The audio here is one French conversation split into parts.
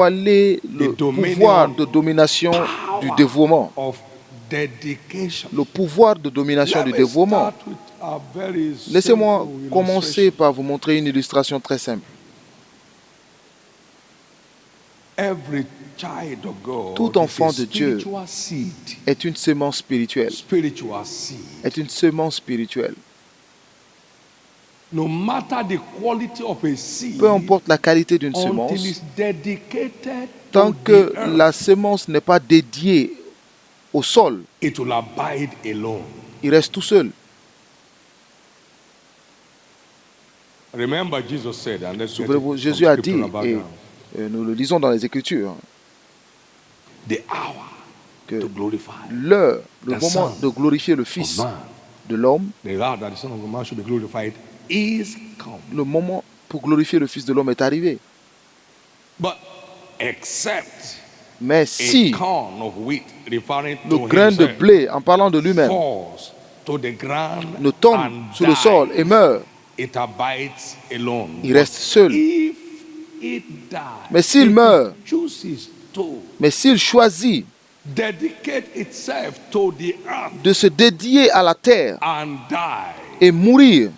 Aller le pouvoir de domination du dévouement. Le pouvoir de domination du dévouement. Laissez-moi commencer par vous montrer une illustration très simple. Tout enfant de Dieu est une semence spirituelle. Est une semence spirituelle. Peu importe la qualité d'une semence, tant que la semence n'est pas dédiée au sol, il reste tout seul. Souvenez-vous, Jésus a dit, et nous le lisons dans les Écritures, que l'heure, le moment de glorifier le Fils de l'homme, le moment pour glorifier le Fils de l'homme est arrivé. Mais si le grain de blé, en parlant de lui-même, ne tombe sur le sol et meurt, il reste seul. Mais s'il meurt, mais s'il choisit de se dédier à la terre et mourir,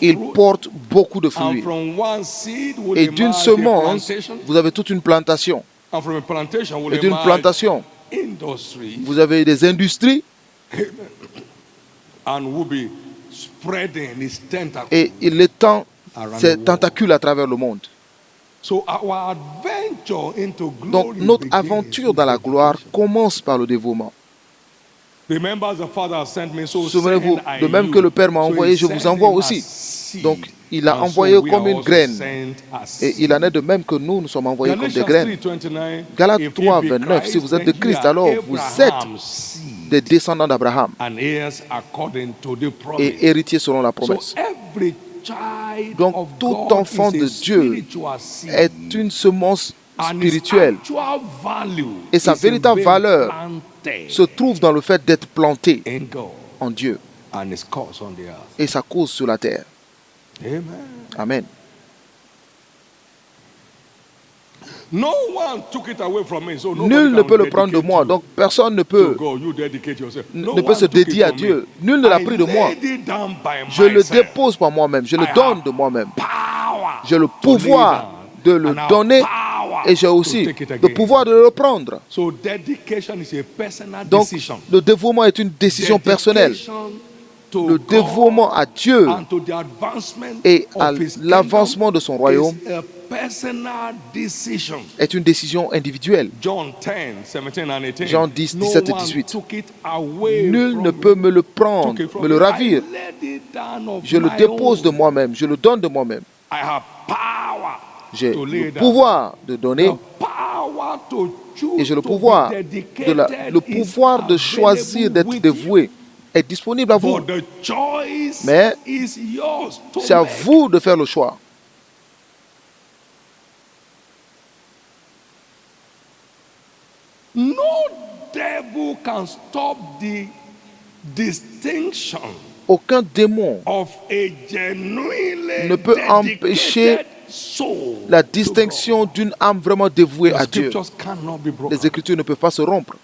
il porte beaucoup de fruits. Et d'une semence, vous avez toute une plantation. Et d'une plantation, vous avez des industries. Et il étend ses tentacules à travers le monde. Donc notre aventure dans la gloire commence par le dévouement. Souvenez-vous, de même que le Père m'a envoyé, je vous envoie aussi. Donc il a envoyé comme une graine. Et il en est de même que nous sommes envoyés comme des graines. Galates 3, 29, si vous êtes de Christ, alors vous êtes des descendants d'Abraham et héritiers selon la promesse. Donc tout enfant de Dieu est une semence spirituelle. Et sa véritable valeur se trouve dans le fait d'être planté en Dieu et sa cause sur la terre. Amen. Nul ne peut le prendre de moi, donc personne ne peut se dédier à Dieu. Nul ne l'a pris de moi. Je le dépose par moi-même, je le donne de moi-même. J'ai le pouvoir de le donner et j'ai aussi le pouvoir de le prendre. Donc le dévouement est une décision personnelle. Le dévouement à Dieu et à l'avancement de son royaume est une décision individuelle. Jean 10, 17 et 18. Nul ne peut me le prendre, me le ravir. Je le dépose de moi-même, je le donne de moi-même. J'ai le pouvoir de donner et j'ai le pouvoir de choisir d'être dévoué est disponible à vous. Mais c'est à vous de faire le choix. Aucun démon ne peut empêcher la distinction d'une âme vraiment dévouée à Dieu. Les Écritures ne peuvent pas se rompre.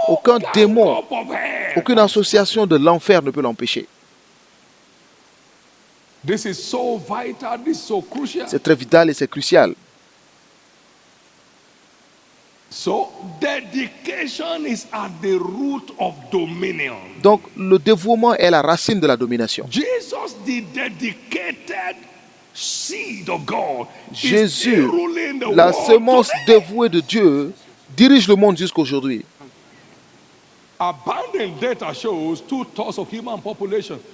Aucun démon, aucune association de l'enfer ne peut l'empêcher. C'est très vital et c'est crucial. Donc le dévouement est la racine de la domination. Jésus, la semence dévouée de Dieu, dirige le monde jusqu'aujourd'hui.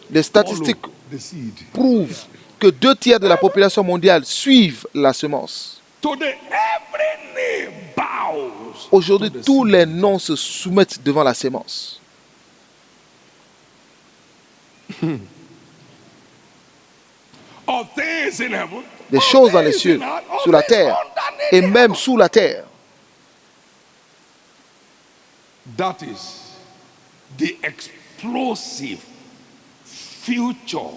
Les statistiques prouvent que 2/3 de la population mondiale suivent la semence. Aujourd'hui, tous les noms se soumettent devant la semence. Des choses dans les cieux, sur la terre et même sous la terre. That is the explosive future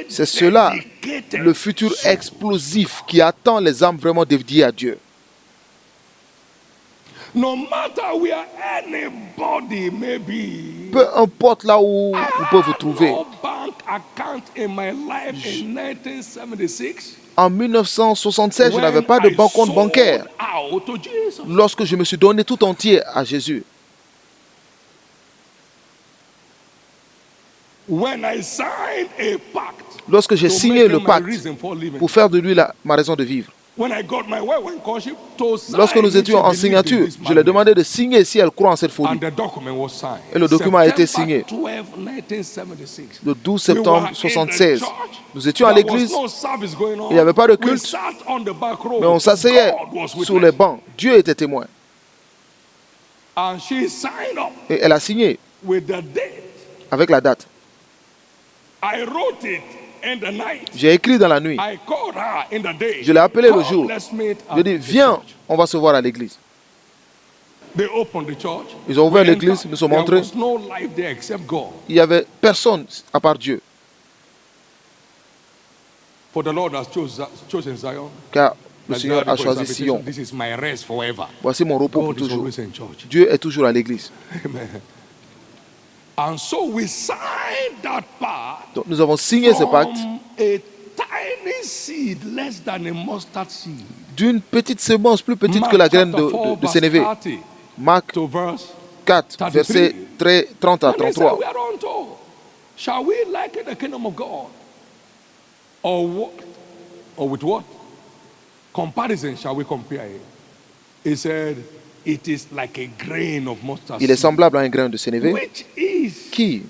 C'est cela, le futur explosif qui attend les âmes vraiment dédiées à Dieu. Peu importe là où vous pouvez vous trouver. En 1976, je n'avais pas de compte bancaire lorsque je me suis donné tout entier à Jésus. Lorsque j'ai signé le pacte pour faire de lui ma raison de vivre. Lorsque nous étions en signature, je lui ai demandé de signer si elle croit en cette folie. Et le document a été signé. Le 12 septembre 1976. Nous étions à l'église. Il n'y avait pas de culte. Mais on s'asseyait sur les bancs. Dieu était témoin. Et elle a signé avec la date. J'ai écrit dans la nuit. Je l'ai appelé le jour. Je lui ai dit, viens, on va se voir à l'église. Ils ont ouvert l'église, nous sommes entrés. Il n'y avait personne à part Dieu. Car le Seigneur a choisi Sion. Voici mon repos pour toujours. Dieu est toujours à l'église. Donc nous avons signé ce pacte d'une petite semence plus petite que la graine de sénévé. Marc 4, versets 30 à 33. Shall we liken the kingdom of God? Or with what comparison shall we compare it? He said, it is like a grain of mustard seed. Il est semblable à un grain de sénévé qui,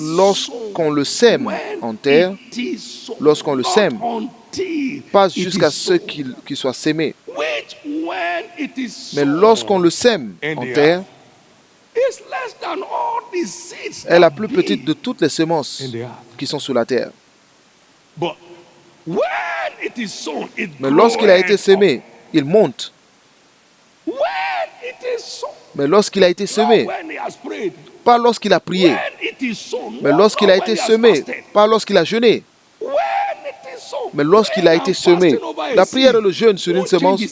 lorsqu'on le sème en terre, lorsqu'on le sème, passe jusqu'à ce qu'il soit sémé. Mais lorsqu'on le sème en terre, est la plus petite de toutes les semences qui sont sur la terre. Mais lorsqu'il a été sémé, il monte. Mais lorsqu'il a été semé, pas lorsqu'il a prié, mais lorsqu'il a été semé, pas lorsqu'il a jeûné, mais lorsqu'il a été semé. La prière et le jeûne sur une semence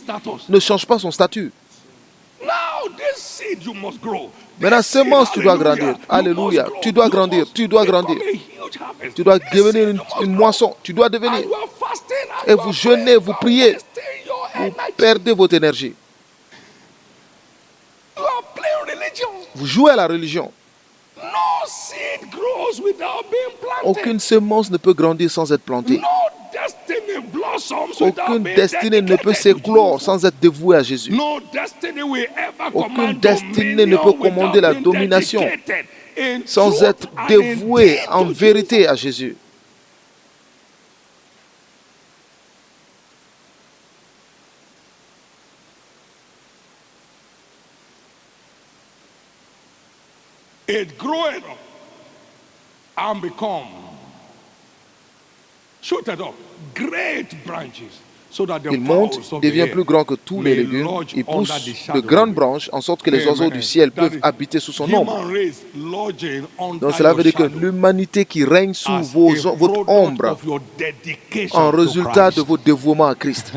ne changent pas son statut. Mais la semence, tu dois grandir. Alléluia. Tu dois grandir. Tu dois grandir. Tu dois devenir une moisson. Tu dois devenir. Et vous jeûnez, vous priez. Vous perdez votre énergie. Vous jouez à la religion. Aucune semence ne peut grandir sans être plantée. Aucune destinée ne peut s'éclore sans être dévouée à Jésus. Aucune destinée ne peut commander la domination sans être dévouée en vérité à Jésus. It groweth up and become shooted up great branches. Il monte, devient plus grand que tous les légumes. Il pousse de grandes branches en sorte que les oiseaux du ciel peuvent habiter sous son ombre. Donc cela veut dire que l'humanité qui règne sous votre ombre en résultat de votre dévouement à Christ.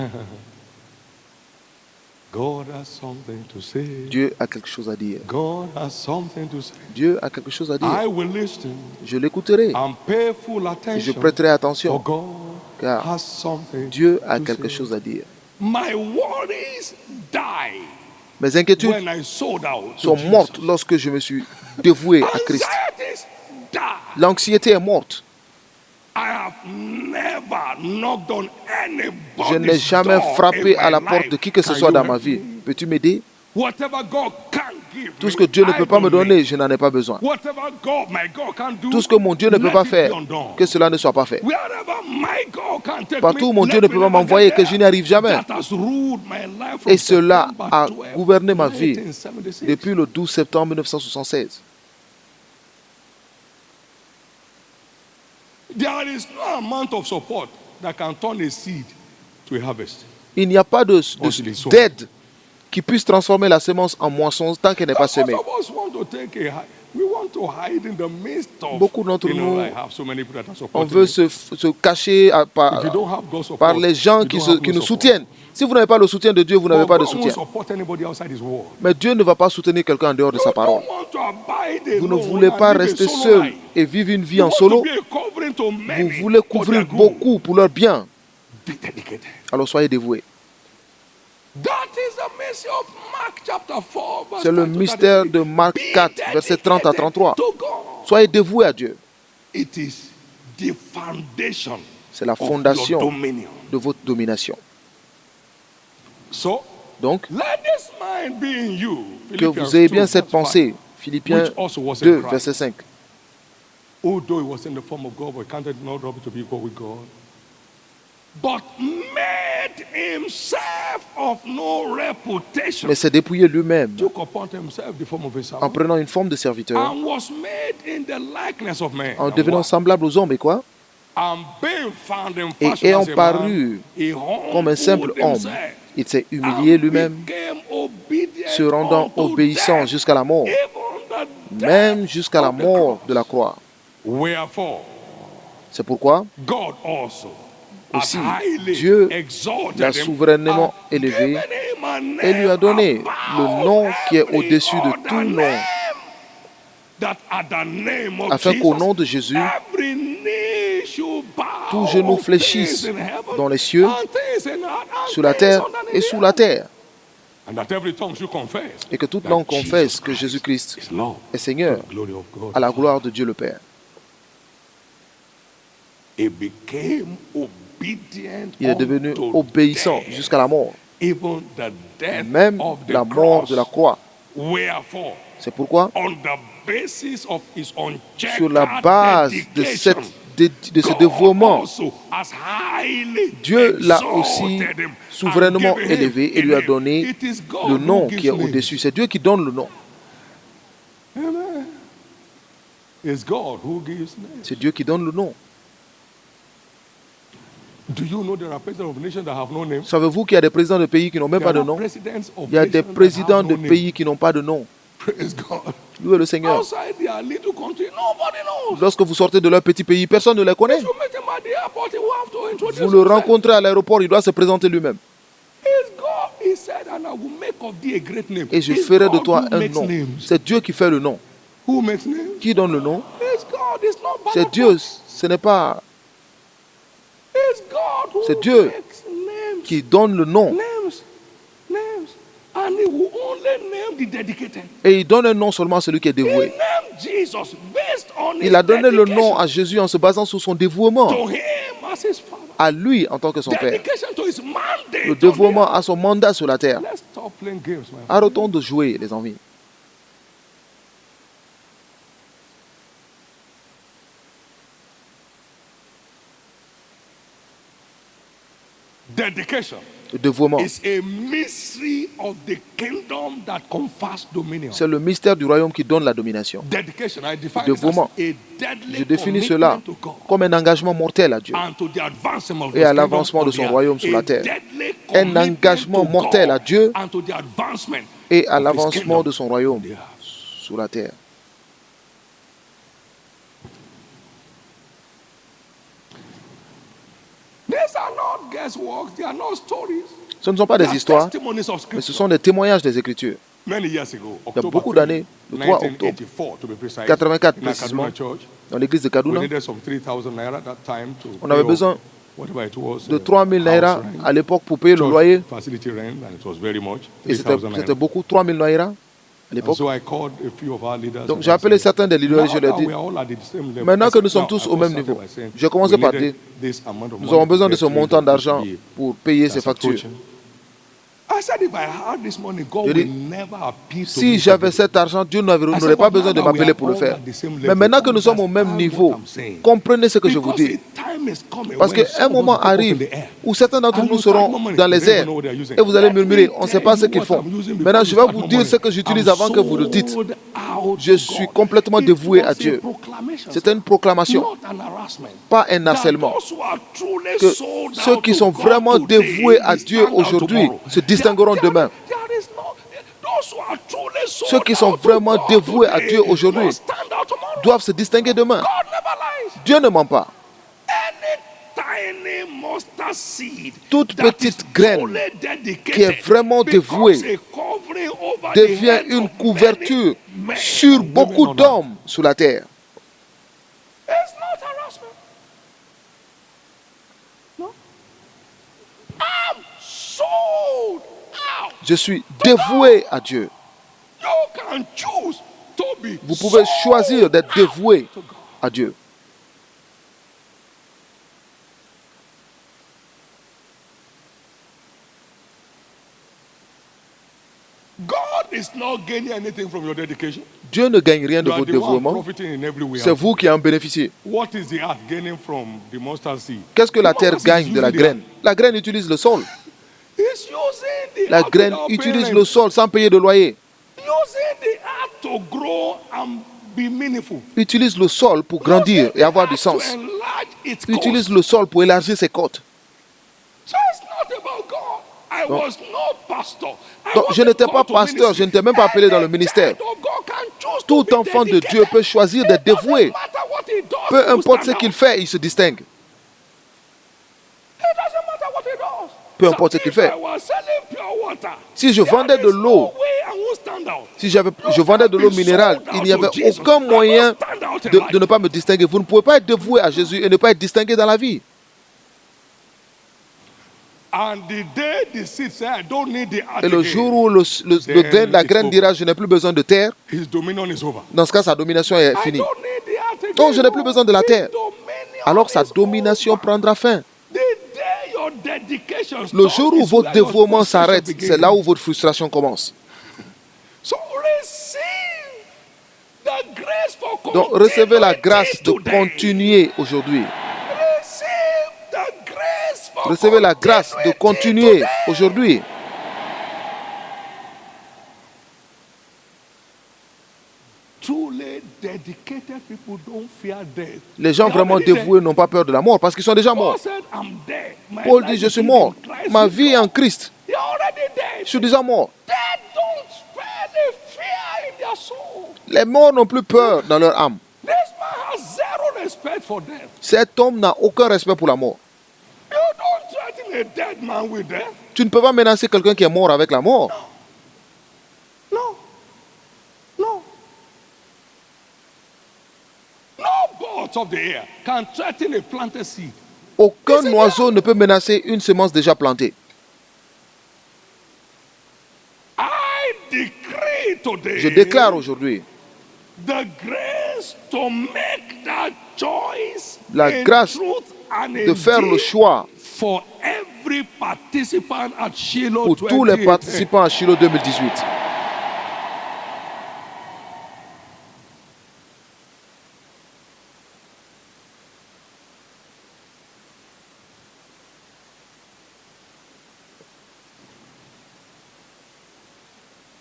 Dieu a quelque chose à dire. Dieu a quelque chose à dire. Je l'écouterai. Et je prêterai attention. Car Dieu a quelque chose à dire. Mes inquiétudes sont mortes lorsque je me suis dévoué à Christ. L'anxiété est morte. Je n'ai jamais frappé à la porte de qui que ce soit dans ma vie. Peux-tu m'aider? Tout ce que Dieu ne peut pas me donner, je n'en ai pas besoin. Tout ce que mon Dieu ne peut pas faire, que cela ne soit pas fait. Partout où mon Dieu ne peut pas m'envoyer, que je n'y arrive jamais. Et cela a gouverné ma vie depuis le 12 septembre 1976. Il n'y a pas d'aide qui puisse transformer la semence en moisson tant qu'elle n'est pas semée. Beaucoup d'entre nous, on veut se cacher par les gens qui nous soutiennent. Si vous n'avez pas le soutien de Dieu, vous n'avez pas de soutien. Mais Dieu ne va pas soutenir quelqu'un en dehors de sa parole. Vous ne voulez pas rester seul et vivre une vie en solo. Vous voulez couvrir beaucoup pour leur bien. Alors soyez dévoués. C'est le mystère de Marc 4, versets 30 à 33. Soyez dévoués à Dieu. C'est la fondation de votre domination. Donc, que vous ayez bien cette pensée. Philippiens 2, verset 5. Mais s'est dépouillé lui-même en prenant une forme de serviteur, en devenant semblable aux hommes et quoi? Et ayant paru comme un simple homme, il s'est humilié lui-même, se rendant obéissant jusqu'à la mort, même jusqu'à la mort de la croix. C'est pourquoi aussi Dieu l'a souverainement élevé et lui a donné le nom qui est au-dessus de tout nom, afin qu'au nom de Jésus, tout genou fléchisse dans les cieux, sur la terre et sous la terre, et que toute langue confesse que Jésus-Christ est Seigneur, à la gloire de Dieu le Père. Il est devenu obéissant jusqu'à la mort, même la mort de la croix. C'est pourquoi, sur la base de ce dévouement, Dieu l'a aussi souverainement élevé et lui a donné le nom qui est au-dessus. C'est Dieu qui donne le nom. C'est Dieu qui donne le nom. Savez-vous qu'il y a des présidents de pays qui n'ont même pas de nom? Il y a des présidents de pays qui n'ont pas de nom. Louez le Seigneur. Lorsque vous sortez de leur petit pays, personne ne les connaît. Vous le rencontrez à l'aéroport, il doit se présenter lui-même. Et je ferai de toi un nom. C'est Dieu qui fait le nom. Qui donne le nom? C'est Dieu, ce n'est pas... C'est Dieu qui donne le nom. Et il donne un nom seulement à celui qui est dévoué. Il a donné le nom à Jésus en se basant sur son dévouement à lui en tant que son Père. Le dévouement à son mandat sur la terre. Arrêtons de jouer, les amis. Le dévouement, c'est le mystère du royaume qui donne la domination. Le dévouement, je définis cela comme un engagement mortel à Dieu et à l'avancement de son royaume sur la terre. Un engagement mortel à Dieu et à l'avancement de son royaume sur la terre. Ce ne sont pas des histoires, mais ce sont des témoignages des Écritures. Il y a beaucoup d'années, le 3 octobre 84 précisément, dans l'église de Kaduna, on avait besoin de 3000 naira à l'époque pour payer le loyer. Et c'était beaucoup, 3000 naira à l'époque. Donc j'ai appelé certains des leaders et je leur ai dit, maintenant que nous sommes tous au même niveau, j'ai commencé par dire, nous avons besoin de ce montant d'argent pour payer ces factures. Je dis, si j'avais cet argent, Dieu n'aurait pas besoin de m'appeler pour le faire. Mais maintenant que nous sommes au même niveau, comprenez ce que je vous dis. Parce qu'un moment arrive où certains d'entre nous seront dans les airs et vous allez murmurer, on ne sait pas ce qu'ils font. Maintenant, je vais vous dire ce que j'utilise avant que vous le dites. Je suis complètement dévoué à Dieu. C'est une proclamation, pas un harcèlement. Que ceux qui sont vraiment dévoués à Dieu aujourd'hui se distingueront demain. Ceux qui sont vraiment dévoués à Dieu aujourd'hui doivent se distinguer demain. Dieu ne ment pas. Toute petite graine qui est vraiment dévouée devient une couverture sur beaucoup d'hommes sur la terre. Je suis dévoué à Dieu. Vous pouvez choisir d'être dévoué à Dieu. Dieu ne gagne rien de votre dévouement. C'est vous qui en bénéficiez. Qu'est-ce que la terre gagne de la graine? La graine utilise le sol. La graine utilise le sol sans payer de loyer. Utilise le sol pour grandir et avoir du sens. Utilise le sol pour élargir ses côtes. Donc, je n'étais pas pasteur, je n'étais même pas appelé dans le ministère. Tout enfant de Dieu peut choisir d'être dévoué. Peu importe ce qu'il fait, il se distingue. Peu importe ce qu'il fait. Si je vendais de l'eau, je vendais de l'eau minérale, il n'y avait aucun moyen de ne pas me distinguer. Vous ne pouvez pas être dévoué à Jésus et ne pas être distingué dans la vie. Et le jour où la graine dira je n'ai plus besoin de terre, dans ce cas sa domination est finie. Donc je n'ai plus besoin de la terre. Alors sa domination prendra fin. Le jour où votre dévouement s'arrête, c'est là où votre frustration commence. Donc recevez la grâce de continuer aujourd'hui. Recevez la grâce de continuer aujourd'hui. Les gens vraiment dévoués n'ont pas peur de la mort parce qu'ils sont déjà morts. Paul dit, je suis mort. Ma vie est en Christ. Je suis déjà mort. Les morts n'ont plus peur dans leur âme. Cet homme n'a aucun respect pour la mort. Tu ne peux pas menacer quelqu'un qui est mort avec la mort. Aucun oiseau ne peut menacer une semence déjà plantée. Je déclare aujourd'hui la grâce de faire le choix pour tous les participants à Shiloh 2018.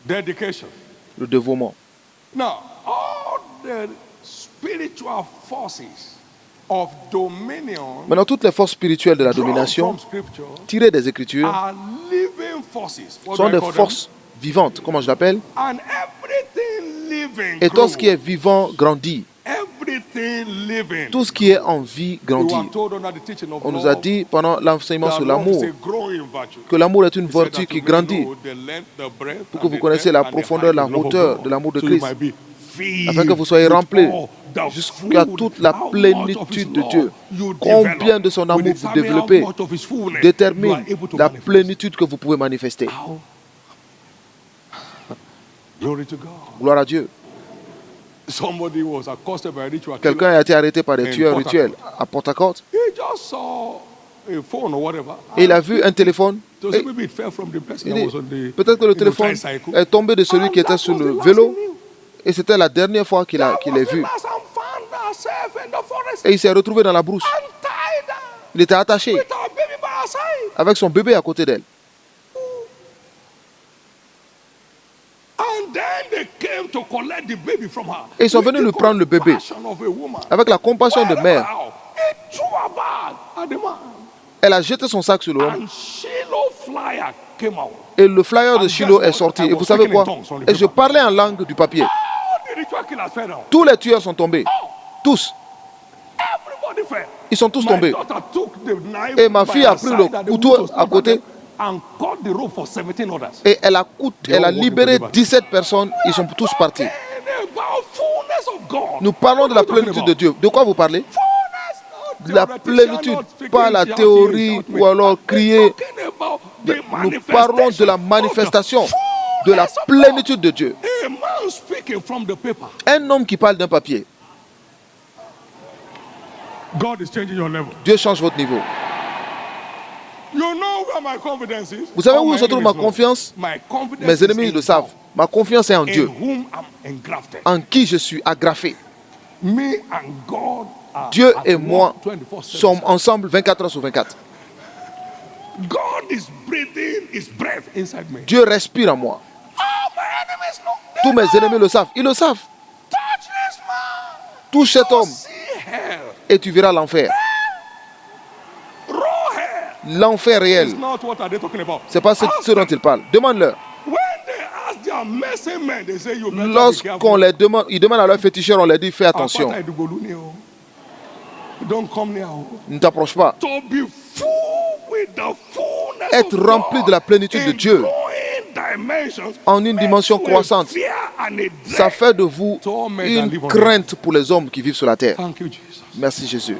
Dedication. Le dévouement. Now, all the spiritual forces of dominion, maintenant, toutes les forces spirituelles de la domination, tirées des Écritures, sont des forces vivantes, comment je l'appelle? Et tout ce qui est vivant grandit. Tout ce qui est en vie grandit. On nous a dit pendant l'enseignement sur l'amour que l'amour est une vertu qui grandit, pour que vous connaissiez la profondeur, la hauteur de l'amour de Christ, afin que vous soyez remplis jusqu'à toute la plénitude de Dieu. Combien de son amour vous développez détermine la plénitude que vous pouvez manifester. Gloire à Dieu. Quelqu'un a été arrêté par des tueurs rituels à Port-Harcourt. Et il a vu un téléphone. Peut-être que le téléphone est tombé de celui qui était sur le vélo. Et c'était la dernière fois qu'il l'a vu. Et il s'est retrouvé dans la brousse. Il était attaché avec son bébé à côté d'elle. Et ils sont venus lui prendre le bébé avec la compassion de mère. Elle a jeté son sac sur l'homme flyer came out. Et le flyer de Shiloh est sorti. Et vous savez quoi? Et je parlais en langue du papier. All the ritual killers fell down. Tous les tueurs sont tombés. Tous. Everybody fell. Ils sont tous My tombés. daughter took the knife Et ma by fille her a pris side le and they couteau went to à stab côté. them and cut the rope for 17 others. Et elle a libéré 17 personnes. Ils sont tous partis. About fullness of God. Nous parlons de la plénitude de Dieu. De quoi vous parlez? De la plénitude, pas la théorie ou alors crier. Nous parlons de la manifestation, de la plénitude de Dieu. Un homme qui parle d'un papier. God is changing your level. Dieu change votre niveau. You know where my confidence is? Vous savez All où my se trouve ma enemies know. confiance? My confidence Mes is ennemis in le savent. God, Ma confiance est en in Dieu, whom I'm engrafted. en qui je suis agrafé. Me and God are Dieu at et one moi 24/7. sommes ensemble 24 heures sur 24. God is breathing His breath inside me. Dieu respire en moi. All my enemies know. Tous mes ennemis le savent. Ils le savent. Touch this man. Touche cet homme See hell. et tu verras l'enfer. Raw hell. L'enfer réel. It's not what are they talking about. Ce n'est pas ce dont ils parlent. Demande-leur. When they ask their messing men, they say you better be Lorsqu'on careful. les demande, ils demandent à leur féticheur, on leur dit fais attention. Apata Edugboluni, oh. Don't come near. Oh. Ne t'approche pas. To be full with the fullness Être of rempli God de la plénitude de in Dieu growing dimensions en une dimension makes you a croissante, fear and a ça dread. fait de vous To all men that une live on crainte pour les hommes qui vivent sur la terre. Thank you, Jesus. Merci Jésus.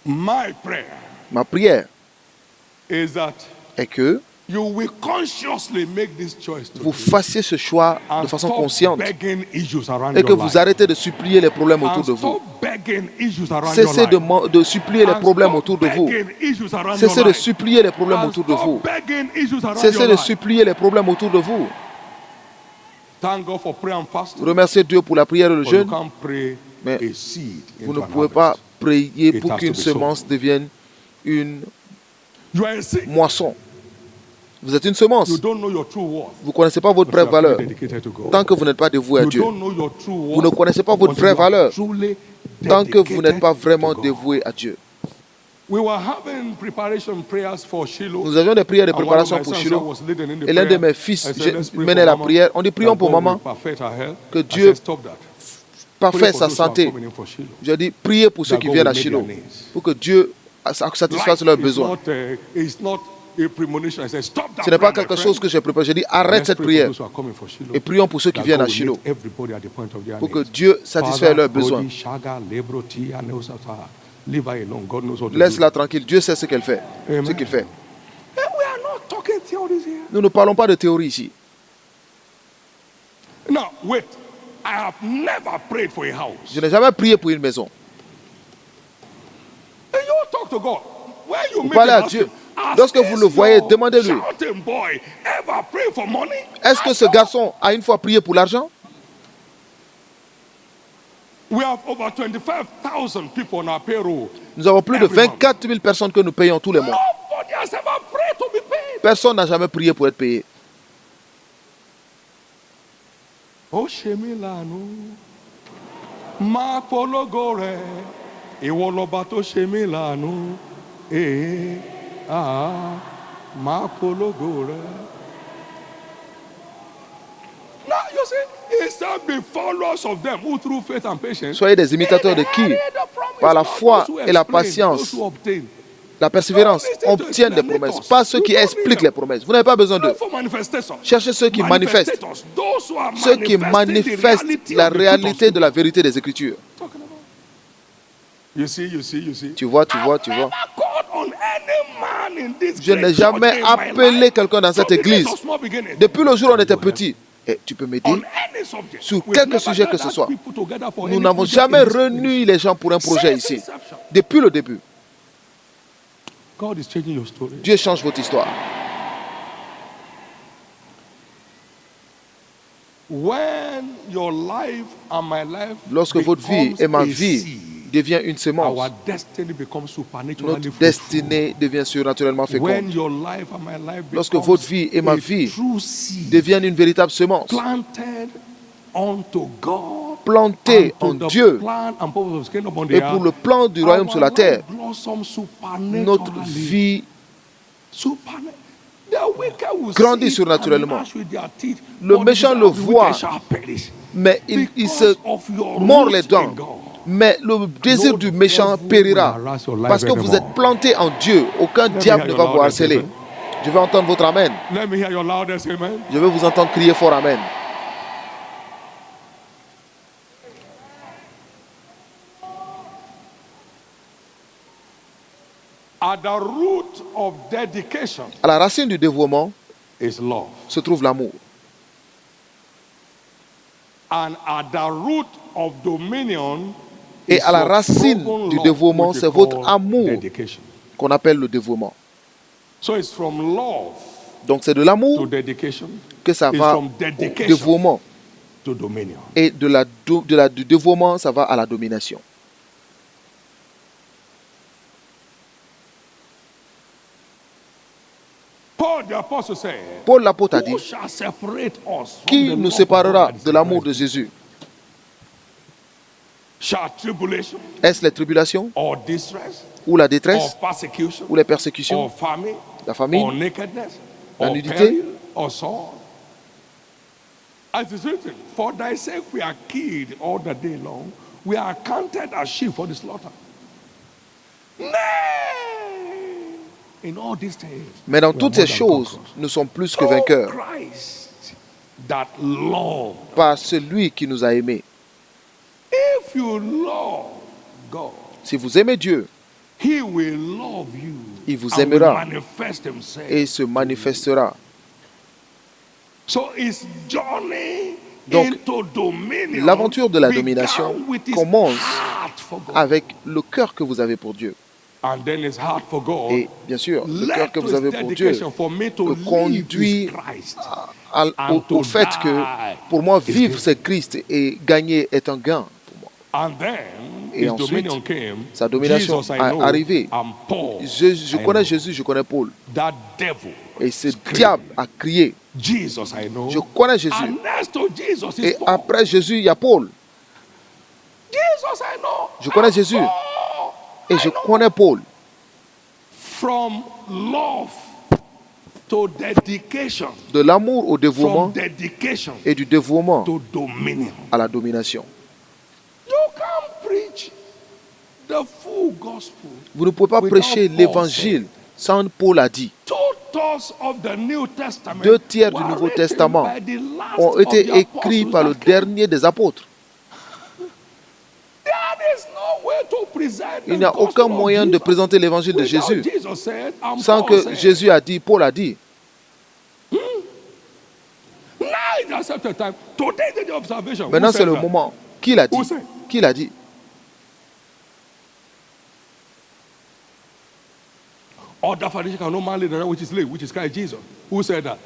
My prayer Ma prière is that est que you will consciously make this choice vous today fassiez ce choix de and façon stop consciente begging issues around et que your vous life. arrêtez de supplier les problèmes autour And de vous. stop begging issues around Cessez your life. de supplier les And problèmes stop autour de vous. begging issues around Cessez your de life. supplier les problèmes And autour de stop vous. begging issues around Cessez your de life. supplier les problèmes autour de vous. Thank God for prayer and fasting. Remerciez Dieu pour la prière et le But you jeûne. can't pray Mais a seed Vous into ne an pouvez pas harvest. prier It pour has to qu'une be sown. semence devienne une You are a seed. moisson. Vous êtes une semence. You don't know your true worth. Vous ne connaissez pas votre But you vraie are valeur. fully dedicated to God. Tant que vous n'êtes pas dévoué à You Dieu. don't know your true worth. Vous ne connaissez pas votre until vraie you are valeur. truly Tant que vous n'êtes pas dedicated vraiment to God. dévoué à Dieu. We were having preparation prayers for Shiloh. Nous avions des prières de And one of préparation my pour sons Shiloh. was leading in the Et l'un de prayer. mes fils I said, let's pray menait for la Mama, prière. On dit prions that pour God will maman, perfect her health. que I Dieu said, stop that. Pray parfasse for sa those who are santé. coming in for Shiloh. Je dis priez pour ceux That qui God viennent à will meet Shiloh. their needs. Pour que Dieu satisfasse leurs besoins. It's not a premonition. I said, stop that Ce n'est pas prayer, my quelque friend. chose que j'ai préparé. Je dis arrête Let's cette pray for prière. those who are coming for Shiloh. Et prions pour ceux qui That viennent God à will Shiloh. meet everybody at the point of their Pour que needs. Dieu satisfasse Father, leurs besoins. Godi, Shaga, Lebroti, and Neosata. Leave her alone. God knows what to Laisse-la do. tranquille. Dieu sait ce qu'elle fait. Amen. Ce qu'il fait. We are not talking theories here. Nous ne parlons pas de théorie ici. Now, wait. I have never prayed for a house. Je n'ai jamais prié pour une maison. And you talk to God. When you Vous meet parlez him, à ask Dieu. him, has Lorsque vous le this voyez, your demandez-lui. shouting boy ever pray for money? Est-ce que ce garçon a une fois prié pour l'argent? We have over 25,000 people on our payroll. Nous avons plus de Every month. 24 000 personnes que nous payons tous les mois. Nobody has ever prayed to be paid. Personne n'a jamais prié pour être payé. Ó ṣe mí láàánú, máa pológo rẹ̀, ìwọ lọba tó ṣe mí láàánú, máa pológo rẹ̀. Now you see, he said, be followers of them who through faith and patience. Soyez des imitateurs de qui? Par la foi et la patience, la persévérance, obtiennent des promesses. Pas ceux qui expliquent les promesses. Vous n'avez pas besoin d'eux. Cherchez ceux qui manifestent. Ceux qui manifestent la réalité de la vérité des Écritures. Tu vois. Je n'ai jamais appelé quelqu'un dans cette église. Depuis le jour où on était petit. Et tu peux m'aider sur quelque sujet que ce soit. Nous n'avons jamais réuni les gens pour un projet ici. Depuis le début. Dieu change votre histoire. Lorsque votre vie et ma vie devient une semence, notre destinée devient surnaturellement féconde. Lorsque votre vie et ma vie deviennent une véritable semence, plantés en Dieu et pour le plan du royaume sur la terre, notre vie grandit surnaturellement. Le méchant le voit, mais il se mord les dents. Mais le désir du méchant périra parce que vous êtes plantés en Dieu. Aucun diable ne va vous harceler. Je vais entendre votre amen. Je vais vous entendre crier fort amen. À la racine du dévouement se trouve l'amour. Et à la racine du dévouement, c'est votre amour qu'on appelle le dévouement. Donc c'est de l'amour que ça va au dévouement. Et du dévouement, ça va à la domination. Paul l'apôtre a dit, qui nous séparera de l'amour de Jésus? Est-ce les tribulations, ou la détresse, ou les persécutions, la famine, la nudité? As is written, for thy sake we are killed all the day long, we are counted as sheep for the slaughter. Mais dans toutes ces choses, nous sommes plus que vainqueurs par celui qui nous a aimés. Si vous aimez Dieu, il vous aimera et se manifestera. Donc, l'aventure de la domination commence avec le cœur que vous avez pour Dieu. Et bien sûr, le cœur que vous avez pour Dieu me conduit au fait que pour moi, vivre c'est Christ et gagner est un gain pour moi. Et ensuite, sa domination est arrivée. Je connais Jésus, je connais Paul. Et ce diable a crié. Je connais Jésus. Et après Jésus, il y a Paul. Je connais Jésus. Et je connais Paul. De l'amour au dévouement et du dévouement à la domination. Vous ne pouvez pas prêcher l'évangile sans Paul a dit. 2 tiers du Nouveau Testament ont été écrits par le dernier des apôtres. Il n'y a aucun moyen de présenter l'évangile de Jésus sans que Jésus a dit, Paul a dit. Maintenant, c'est le moment. Qui l'a dit? Qui l'a dit? Other foundation can no man lay down which is laid, which is Christ Jesus. Who said that?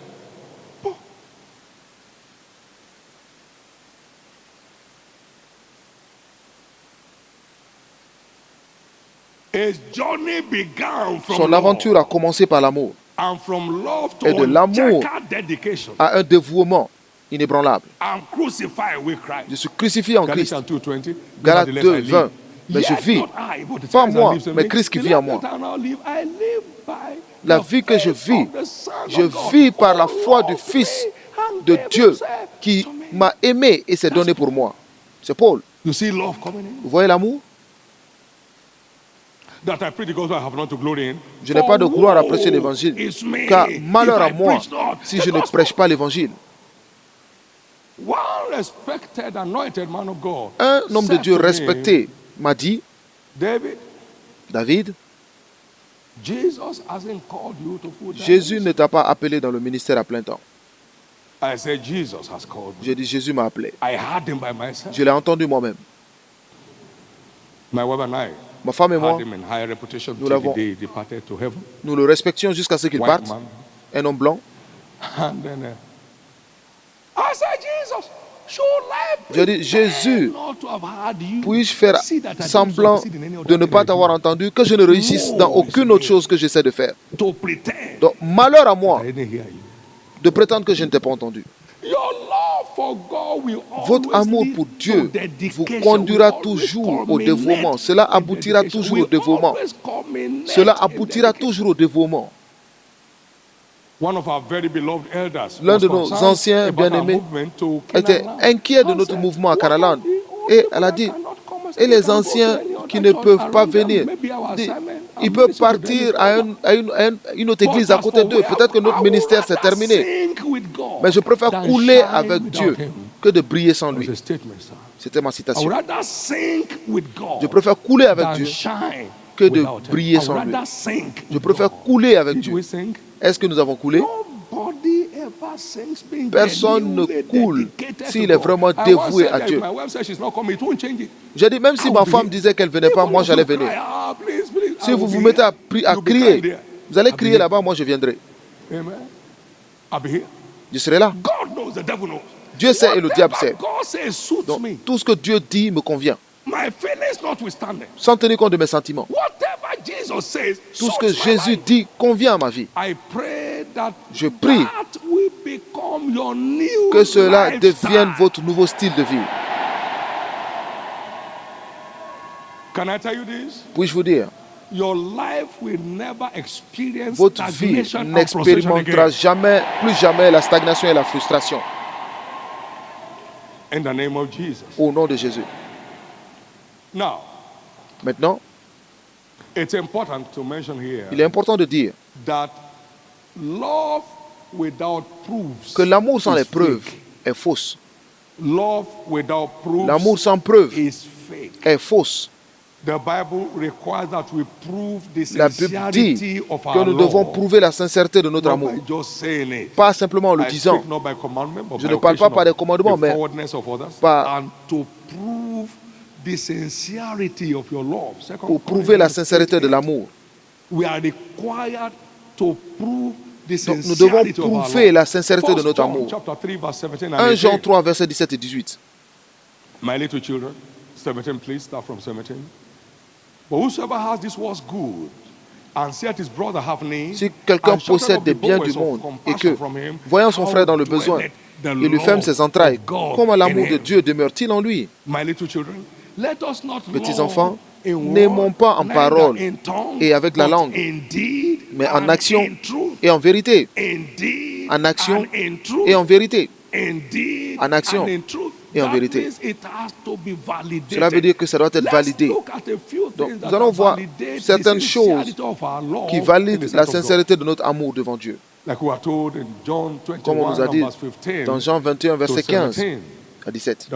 Son aventure a commencé par l'amour. Et de l'amour à un dévouement inébranlable. Je suis crucifié en Christ. Galates 2, 20. Mais je vis, pas moi, mais Christ qui vit en moi. La vie que je vis par la foi du Fils de Dieu qui m'a aimé et s'est donné pour moi. C'est Paul. Vous voyez l'amour? Je n'ai pas de gloire à prêcher l'évangile, car malheur à moi si je ne prêche pas l'évangile. Un homme de Dieu respecté m'a dit, David, Jésus ne t'a pas appelé dans le ministère à plein temps. J'ai dit, Jésus m'a appelé. Je l'ai entendu moi-même. Ma femme et moi, nous le respections jusqu'à ce qu'il parte. Un homme blanc. J'ai dit, Jésus, puis-je faire semblant de ne pas t'avoir entendu, que je ne réussisse dans aucune autre chose que j'essaie de faire. Donc, malheur à moi de prétendre que je ne t'ai pas entendu. Votre amour pour Dieu vous conduira toujours au dévouement. Cela aboutira toujours au dévouement. Cela aboutira toujours au dévouement. L'un de nos anciens bien-aimés était inquiet de notre mouvement à Canaland. Et elle a dit, et les anciens qui ne peuvent pas venir, ils peuvent partir à une autre église à côté d'eux. Peut-être que notre ministère s'est terminé. Mais je préfère couler avec Dieu que de briller sans lui. C'était ma citation. Je préfère couler avec Dieu que de briller sans lui. Je préfère couler avec Dieu. Est-ce que nous avons coulé? Personne ne coule s'il est vraiment dévoué à Dieu. J'ai dit, même si ma femme disait qu'elle ne venait pas, moi j'allais venir. Si vous vous mettez à crier, vous allez crier là-bas, moi je viendrai. Je serai là. Dieu sait et le diable sait. Donc, tout ce que Dieu dit me convient. Sans tenir compte de mes sentiments. Tout ce que Jésus dit convient à ma vie. Je prie que cela devienne votre nouveau style de vie. Puis-je vous dire, votre vie n'expérimentera plus jamais la stagnation et la frustration. Au nom de Jésus. Maintenant, il est important de dire que l'amour sans les preuves est fausse. L'amour sans preuve est fausse. La Bible dit que nous devons prouver la sincérité de notre amour. Pas simplement en le disant. Je ne parle pas par des commandements, mais par pour prouver la sincérité de l'amour. Donc, nous devons prouver la sincérité de notre amour. 1 Jean 3, versets 17 et 18. My little children, 17, please, start from 17. But whosoever has these words good, and saith his brother have need, si quelqu'un possède des biens du monde et que, voyant son frère dans le besoin, il lui ferme ses entrailles, comment l'amour de Dieu demeure-t-il en lui? Petits enfants, n'aimons pas en parole et avec la langue, mais en action et en vérité. En action et en vérité. En action et en vérité. Cela veut dire que ça doit être validé. Donc, nous allons voir certaines choses qui valident la sincérité de notre amour devant Dieu. Comme on nous a dit dans Jean 21, verset 15 à 17.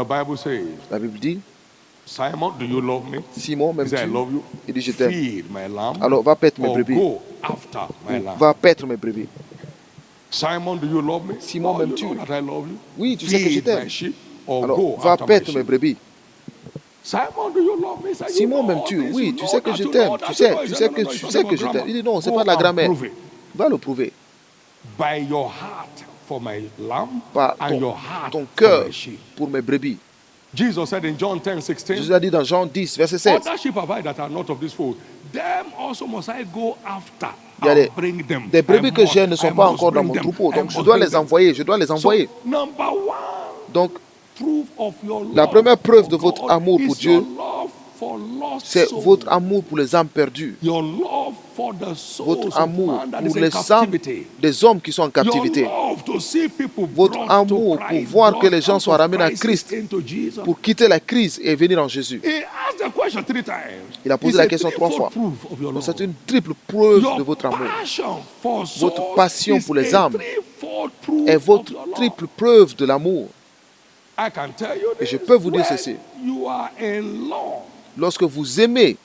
La Bible dit, Simon, m'aimes-tu? Il dit, je t'aime. Alors, va paître mes brebis. Va paître mes brebis. Simon, m'aimes-tu? Oui, tu sais que je t'aime. Alors, va paître mes brebis. Simon, m'aimes-tu? Oui, tu sais que je t'aime. Tu sais que je t'aime. Il dit, non, ce n'est pas de la grammaire. Va le prouver. Par ton cœur pour mes brebis. Jésus a dit dans Jean 10, verset 16. Il y a des brebis que j'ai ne sont pas encore dans mon troupeau, donc je dois les envoyer. Donc, la première preuve de votre amour pour Dieu, c'est votre amour pour les âmes perdues. Votre amour pour les âmes des hommes qui sont en captivité. Votre amour pour voir que les gens soient ramenés à Christ, pour quitter la crise et venir en Jésus. Il a posé la question 3 fois. Donc c'est une triple preuve de votre amour. Votre passion pour les âmes est votre triple preuve de l'amour. Et je peux vous dire ceci. Lorsque vous aimez,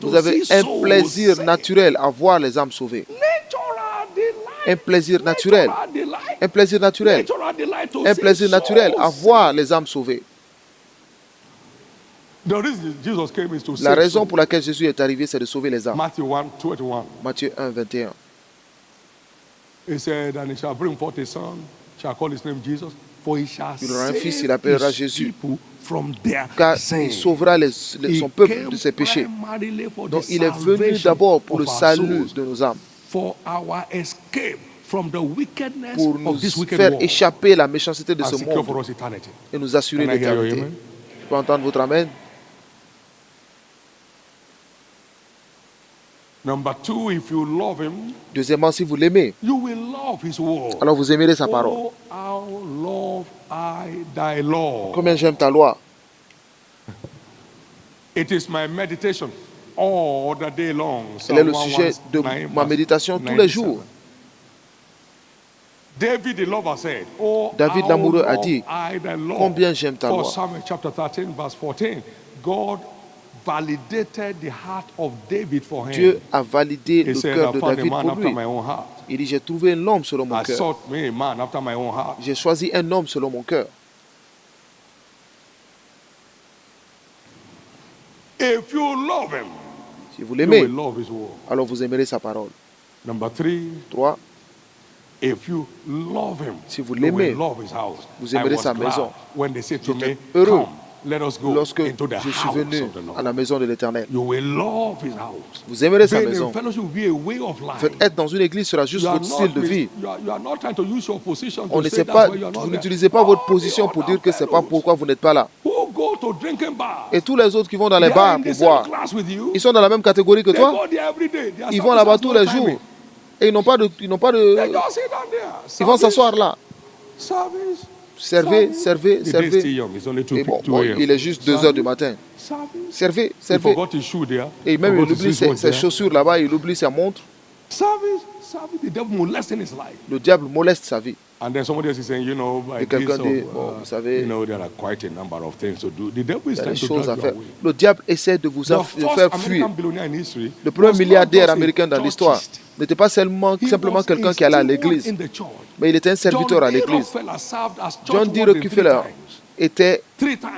vous avez un plaisir naturel à voir les âmes sauvées. Un plaisir naturel. Un plaisir naturel. Un plaisir naturel à voir les âmes sauvées. La raison pour laquelle Jésus est arrivé, c'est de sauver les âmes. Matthieu 1, 21. He said, and he shall bring forth a son, shall call his name Jesus, for he shall il aura un fils, il l'appellera Jésus, from their car il sauvera son peuple de ses péchés. Donc il est venu d'abord pour le salut de nos âmes, from the wickedness pour nous of this wicked faire world échapper la méchanceté de and ce secure for monde us eternity. et nous assurer Can I hear your l'éternité. amen? Je peux entendre votre amen? Number two, if you love him, Deuxièmement, si vous l'aimez, you will love his word. alors vous aimerez sa parole. Oh, how love I thy law. Combien j'aime ta loi. It is my meditation all the day long. Elle est le sujet de ma méditation tous les jours. David the lover said, oh, David l'amoureux a dit, combien j'aime ta loi. For Psalm chapter 13 verse 14, God validated the heart of David for him. Dieu a validé He le said, cœur I de found a David man pour after lui. my own heart. Il dit, j'ai trouvé un homme selon mon I cœur. sought me a man after my own heart. J'ai choisi un homme selon mon cœur. If you love him, Si vous you l'aimez, will love his word. alors vous aimerez sa parole. Number three, 3. if you love him, Si vous you l'aimez, will love his house. vous I aimerez was sa glad maison. when they said to me, J'étais heureux come, let us go lorsque into the je suis house venu of the Lord. à la maison de l'Éternel. You will love his house. Vous aimerez sa Being maison. in fellowship will be a way of En life. fait, être dans une église sera juste You are votre style de vie. you are not trying to use your position On to ne say sait that's pas, why you are not vous there. n'utilisez pas votre All position the pour other dire que c'est pas fellows pourquoi vous n'êtes pas là. who go to drinking bars, Et tous les autres qui vont dans les they are bars in pour the same boire, class with you. ils sont dans la même catégorie que They toi. go there every day. Their Ils vont service là-bas has tous no les timing. jours. Et ils n'ont pas de... They just sit down there. Ils vont s'asseoir là. Service. Servez, servez, The day is servez. still young. It's only 2 Et bon, 2 bon, a.m. il est juste 2 heures du matin. Service. Servez, He servez. forgot his shoe there. Et même il Forgot his oublie ses wristwatch there. chaussures là-bas, il oublie sa montre. Service. The devil molesting his life. Le diable moleste sa vie. And then somebody else is saying, you know, by Et quelqu'un this dit, of, bon, vous savez, you know, there are quite a number of things to do. The devil is il y a trying des to choses à drag faire. you away. Le diable essaie de vous The faire first fuir. American billionaire in history Le premier was not milliardaire just a américain dans l'histoire churchist. n'était pas simplement He quelqu'un was qui allait à a steward l'église, in the church. mais il était un serviteur à John D. l'église. Rockefeller served as church John D. warden Rockefeller était 3 times.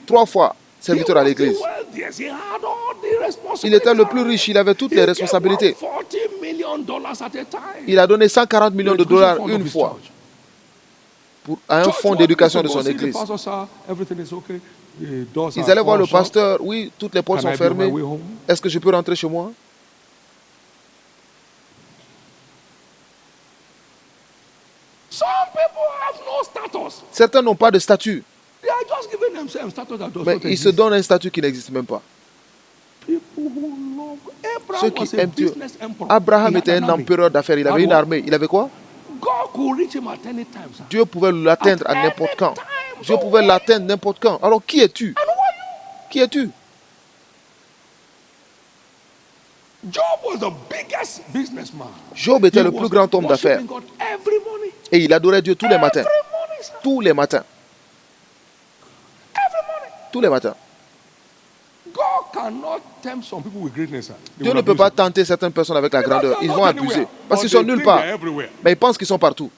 3 fois He serviteur à was the l'église. wealthiest. He had all the responsibilities. Il était le plus riche, il avait toutes les responsabilités. $40 million at a time. Il a donné 140 millions de Education dollars fund of une his fois church. à un Church fonds warden d'éducation de said, "Go son see the église. pastor, sir. Everything is okay. The doors Ils are allaient voir all le shut. pasteur, oui, toutes les portes Can sont I be on my fermées. way home?" Est-ce que je peux rentrer chez moi? Some people have no status. Certains n'ont pas de statut, They are just giving themselves status that does mais not ils se exist. donnent un statut qui n'existe même pas. People who love Abraham Ceux qui was a aiment Dieu. business emperor. Abraham He had était an un army. empereur d'affaires, il avait une armée. Il avait quoi? God could reach him at any time, sir. Dieu pouvait l'atteindre à n'importe quand. Dieu pouvait l'atteindre n'importe quand. Alors qui es-tu? And who are you? Qui es-tu? Job was the biggest businessman. Job était He le was plus grand homme d'affaires. worshiping God every morning. Et il adorait Dieu tous les matins. Every morning, sir. Tous les matins. Every morning. Tous les matins. God cannot tempt some people with greatness, sir. They Dieu will ne peut abuse pas it. tenter certaines personnes avec la Because grandeur. they Ils are vont not abuser. anywhere, Parce but qu'ils sont they nulle think part. they're everywhere. Mais ils pensent qu'ils sont partout.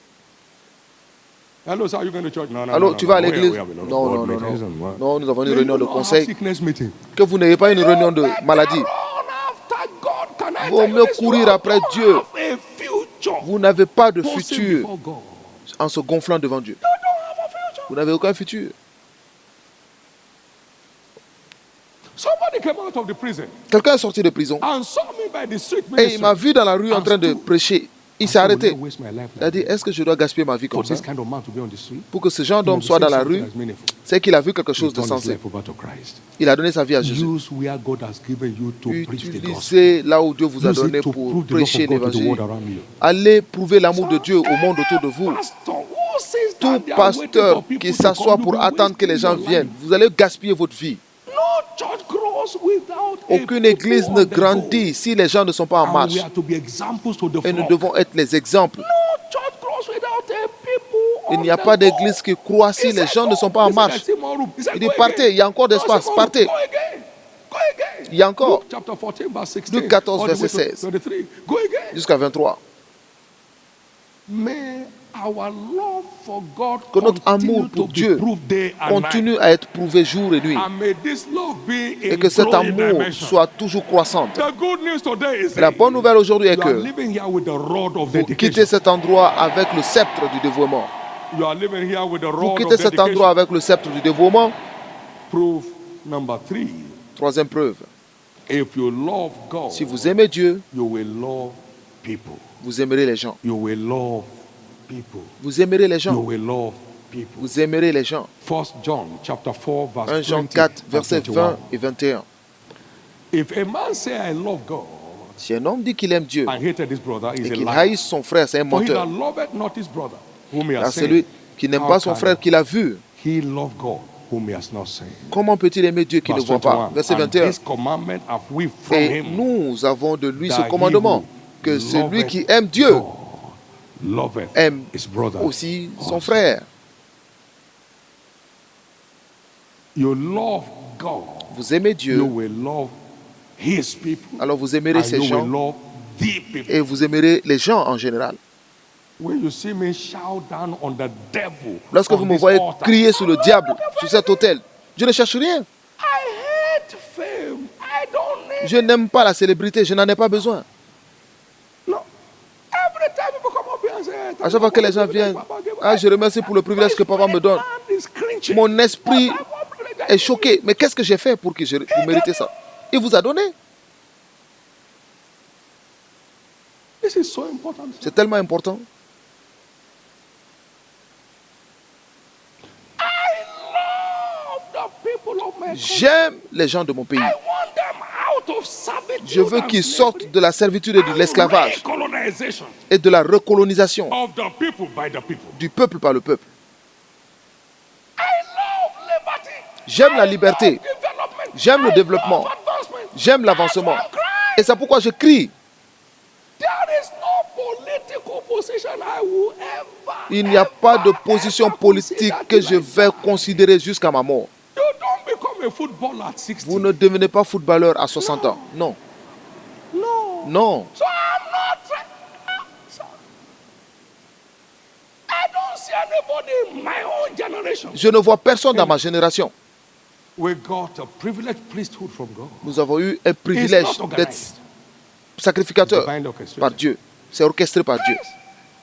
Hello, sir, are you going to church? No, no, Allô, no, tu no, vas à no. We l'église? have a lot of Non, board non, non, meetings non. and what. Non, nous avons une You réunion de don't have conseil. sickness meeting. Que vous n'ayez pas une réunion de maladie. Run after God. Can I Vaut tell you mieux this? courir You après don't Dieu. have a future Vous n'avez pas de posted futur before God. en se gonflant devant Dieu. You don't have a future. Vous n'avez aucun futur. Somebody came out of the prison Quelqu'un est sorti de prison and saw me by the street et il m'a ministry. vu dans la rue en train de prêcher. Il s'est I said, will arrêté. I waste my life Il a like dit, this est-ce que je dois gaspiller ma vie for comme ça? this kind of man to be on the street? Pour que ce genre He d'homme must soit say dans la something rue, that's meaningful. c'est qu'il a vu quelque He chose de turned his sensé. life over to Christ. Il a donné sa vie à Jésus. Use where God has given you to preach the gospel. Utilisez là où Dieu vous a Use it donné to pour prove the love prêcher of God to the l'évangile. world around you. Allez prouver l'amour de Dieu au monde autour de vous. Pastor who sits Tout down there waiting pasteur for people qui to s'assoit come, pour you'll be attendre que les wasting gens your viennent, life. vous allez gaspiller votre vie. No church grows without a Aucune people église on ne the go. grandit si les gens ne sont pas en And marche. we are to be examples to the Et nous flock. devons être les exemples. No church grows without a people Il on n'y a the pas go. d'église qui croît si He les said, gens ne sont pas en He said, marche. "I see more room." He said, Il dit, "Go partez, again." il y a encore No, d'espace, I said, partez. Go again. Go again. Il y a encore. Luke chapter 14, verse 16. Luc 14, all the way verset to 16. 23. Go again. Jusqu'à 23. May our love for God Que notre continue amour pour to be Dieu proved day and night. continue à être prouvé jour et nuit. And may this love be Et in que cet growing amour dimension. soit toujours croissant. The good news today is La bonne nouvelle aujourd'hui est you are que living here with the rod of vous quittez dedication. cet endroit avec le sceptre du dévouement. You are living here with the Vous rod quittez of cet dedication. endroit avec le sceptre du dévouement. Proof number 3. Troisième preuve. If you love God, Si vous aimez Dieu, you will love people. vous aimerez les gens. You will love people. Vous aimerez les You gens. will love people. Vous aimerez les gens. 1 John chapter 4 verse 1 Jean 20 4, and versets 21. 20 et 21. If a man say I love God Si un homme dit qu'il aime Dieu and hated his brother, he's et a qu'il liar. haïsse son frère, c'est un For he that menteur. loveth not his brother, whom he has Car seen, celui qui n'aime how pas son can frère qu'il a vu, he love God, whom he has not seen? comment peut-il aimer Dieu qu'il ne Verse voit pas? 21. Verset And 21. this commandment have we from Et him, nous avons de lui ce that he commandement, who que celui loveth qui aime Dieu God loveth aime his brother. aussi son also. frère. You love God, Vous aimez you Dieu, will love his people, alors vous aimerez and ces you will gens love the people. et vous aimerez les gens en général. When you see me shout down on the devil, Lorsque on vous me this voyez altar, crier sur le I'm diable, not looking sur for cet autel, je ne cherche rien. I hate fame. I don't need Je n'aime pas la célébrité, je n'en ai pas besoin. no. Every time people come up here and say, hey, À chaque fois que les gens viennent, ah, je remercie pour le privilège que papa me donne. Mon esprit est choqué. Mais qu'est-ce que j'ai fait pour vous méritez ça? Il vous a donné. This is so important. C'est tellement important. I love the people of my country. J'aime les gens de mon pays. I want them out of servitude Je veux and qu'ils slavery sortent de la servitude et de and l'esclavage recolonization et de la recolonisation of the people by the people. du peuple par le peuple. I love liberty. J'aime la I liberté. love development. J'aime le I développement. love advancement. J'aime That's l'avancement. why I'm crying. Et c'est pourquoi je crie. There is no political position I will ever, Il n'y a pas de ever, position ever politique consider que je till I vais die. considérer jusqu'à ma mort. You don't become a footballer at 60. Vous ne devenez pas footballeur à 60 ans. Non. No. Non. So I'm not. So, I don't see anybody in my own generation. Je ne vois personne dans ma génération. We got a privileged priesthood from God. Nous avons eu un privilège It's not d'être organized. sacrificateur Divine par orchestration. Dieu. C'est orchestré par Dieu.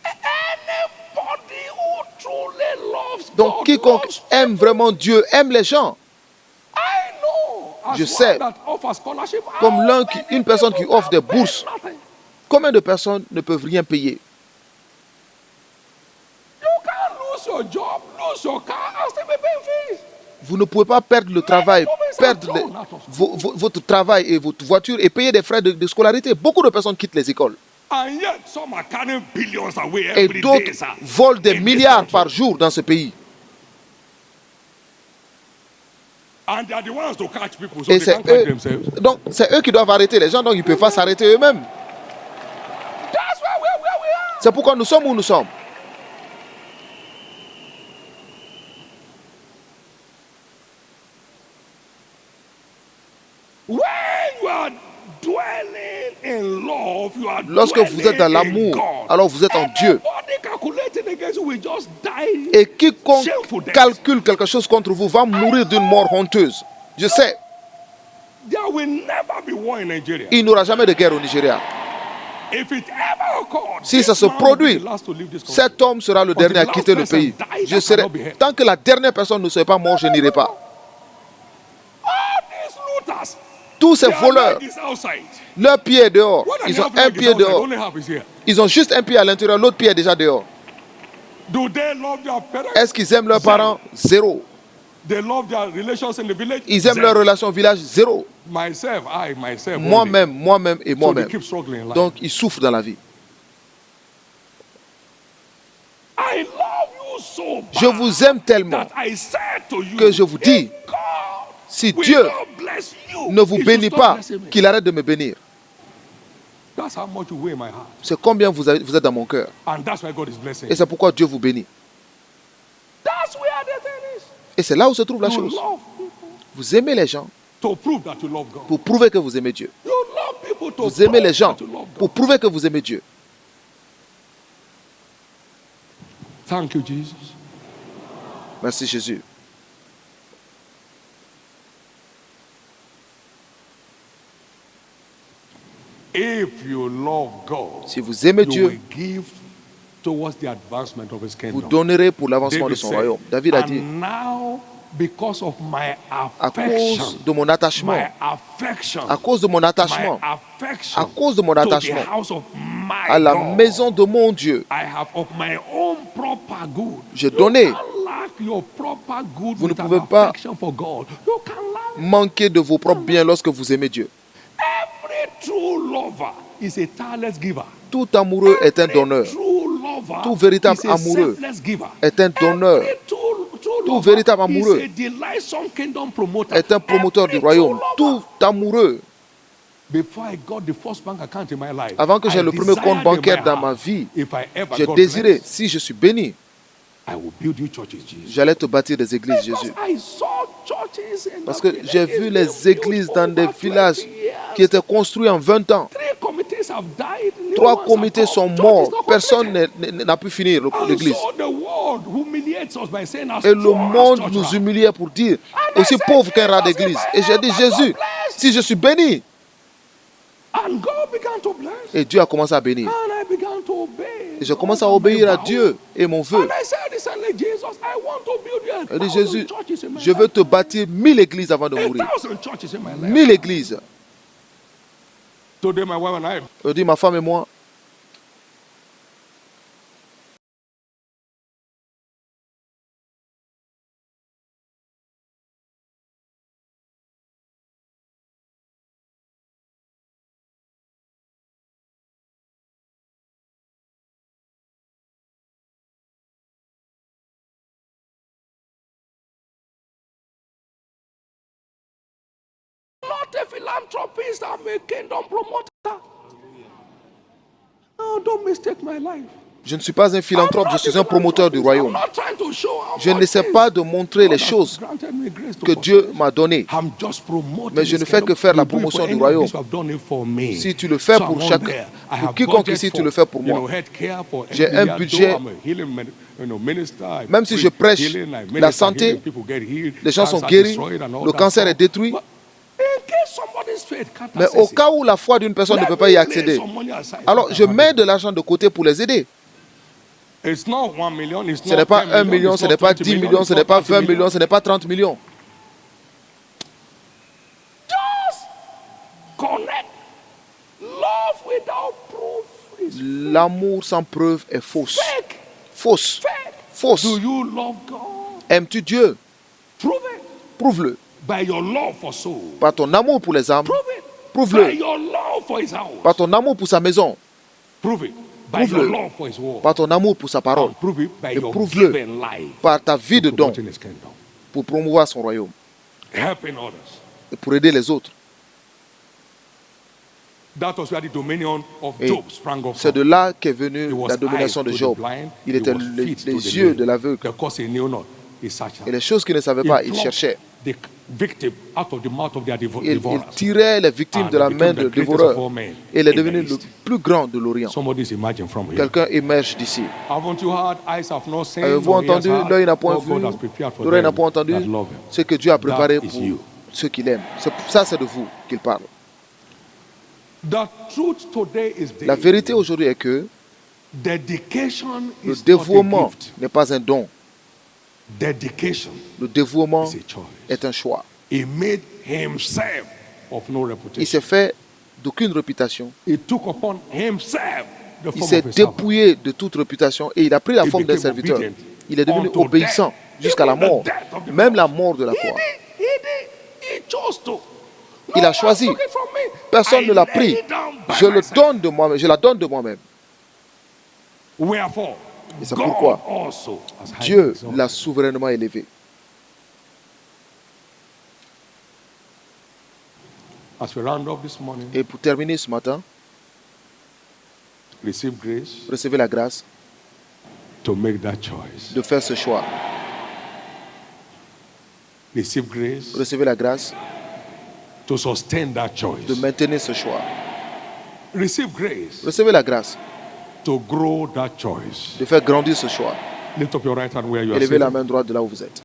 Anybody who truly loves Donc God quiconque loves aime vraiment Dieu, aime les gens. I know. As Je one sais. that offers scholarship, Comme how l'un many une personne qui people offre des can pay bourses. nothing? Combien de personnes ne peuvent rien payer? You can't lose your job, lose your car, and still be paying fees. Vous ne pouvez pas perdre le travail, perdre votre travail et votre voiture et payer des frais de scolarité. Beaucoup de personnes quittent les écoles. And yet some are carrying billions away Et every day, d'autres sir. volent des in this milliards country. par jour dans ce pays. And they are the ones to catch people, so Et they c'est can't catch eux, themselves. donc c'est eux qui doivent arrêter les gens, donc ils ne peuvent pas s'arrêter eux-mêmes. That's why we're where we are. C'est pourquoi nous sommes où nous sommes. When you are dwelling in love, you are Lorsque vous êtes dans dwelling in l'amour, God. alors vous êtes en Dieu. Everybody calculating against you will just die. Et quiconque Shameful death. calcule quelque chose contre vous va mourir d'une mort honteuse. Je sais, There will never be war in Nigeria. il n'y aura jamais de guerre au Nigeria. If it ever occurred, Si this ça se man will be produit, the last to leave this country. cet homme sera le dernier à quitter le pays. Je serai, tant que la dernière personne ne serait pas morte, je n'irai pas. All these looters, Tous ces their voleurs, leg is outside. leur pied est dehors. When Ils the ont half un leg is pied outside, dehors. only half is here. Ils ont juste un pied à l'intérieur, l'autre pied est déjà dehors. Do they love their parents? Est-ce qu'ils aiment leurs parents? Zéro. They love their relations in the village? Ils aiment Zero. leur relation au village? Zéro. Myself, myself. only. Moi-même et So they moi-même. keep struggling in life. Donc, ils souffrent dans la vie. I love you so bad Je vous aime tellement that I said to you, que je vous dis, if God si will Dieu not bless you, ne vous he should bénit stop pas, blessing me. qu'il arrête de me bénir. That's how much you weigh my heart. C'est combien vous êtes dans mon cœur. And that's why God is blessing Et c'est pourquoi Dieu vous bénit. That's where the thing is. Et c'est là où se trouve la You chose. love people Vous aimez les gens to prove that you love God. pour prouver que vous aimez Dieu. You love people to Vous aimez prove les gens that you love pour God. prouver que vous aimez Dieu. Thank you, Jesus. Merci Jésus. If you love God, Si vous aimez you Dieu, will give towards the advancement of His vous kingdom. donnerez pour l'avancement de David son said, royaume. David a dit, and now, because of my à affection, cause de mon attachement, my affection, à cause de mon attachement, my affection à cause de mon to the attachement house of à la maison de mon Dieu. J'ai donné. Vous ne pouvez pas manquer de vos propres biens lorsque vous aimez Dieu. Tout amoureux est un donneur. Tout véritable amoureux est un donneur. Tout véritable amoureux est un promoteur du royaume. Tout amoureux. Avant que j'aie le premier compte bancaire dans ma vie, j'ai désiré, si je suis béni, j'allais te bâtir des églises, Jésus. Parce que j'ai vu les églises dans des villages qui étaient construits en 20 ans. 3 comités sont morts. Personne n'a pu finir l'église. Et le monde nous humiliait pour dire, aussi pauvre qu'un rat d'église. Et j'ai dit, Jésus, si je suis béni. Et Dieu a commencé à bénir. Et je commence à obéir à Dieu et mon vœu. Je dis, Jésus, je veux te bâtir 1000 églises avant de mourir. 1000 églises. Je dis, ma femme et moi, not a philanthropist, I'm a kingdom promoter. No, don't mistake my life. Je ne suis pas un philanthrope, je suis un promoteur du royaume. Je n'essaie pas de montrer les choses que Dieu m'a données. Mais je ne fais que faire la promotion du royaume. Si tu le fais pour quiconque ici, tu le fais pour moi. J'ai un budget. Même si je prêche la santé, les gens sont guéris, le cancer est détruit. Mais au cas où la foi d'une personne ne peut pas y accéder, alors je mets de l'argent de côté pour les aider. Ce n'est pas 1 million, ce n'est pas 10 millions, ce n'est pas 20 millions, ce n'est pas 30 millions. L'amour sans preuve est fausse. Fausse. Fausse. Aimes-tu Dieu? Prouve-le. Par ton amour pour les âmes. Prouve-le. Par ton amour pour sa maison. Prouve-le. Par ton amour pour sa parole. Et prouve-le par ta vie de don pour promouvoir son royaume. Et pour aider les autres. C'est de là qu'est venue la domination de Job. Il était les yeux de l'aveugle. Et les choses qu'il ne savait pas, il cherchait. Il tirait les victimes de la main de dévoreur. Et il est devenu le plus grand de l'Orient. Quelqu'un émerge d'ici. Avez-vous entendu? L'œil n'a point vu, l'oreille n'a point entendu ce que Dieu a préparé pour ceux qu'il aime. Ça, c'est de vous qu'il parle. La vérité aujourd'hui est que le dévouement n'est pas un don. Le dévouement est un choix. Il s'est fait d'aucune réputation. Il s'est dépouillé de toute réputation et il a pris la forme d'un serviteur. Il est devenu obéissant jusqu'à la mort, même la mort de la croix. Il a choisi. Personne ne l'a pris. Je le donne de moi-même. Je la donne de moi-même. Et c'est pourquoi Dieu l'a souverainement élevé. Et pour terminer ce matin, recevez la grâce de faire ce choix. Recevez la grâce de maintenir ce choix. Recevez la grâce de faire grandir ce choix. Élevez la main droite de là où vous êtes.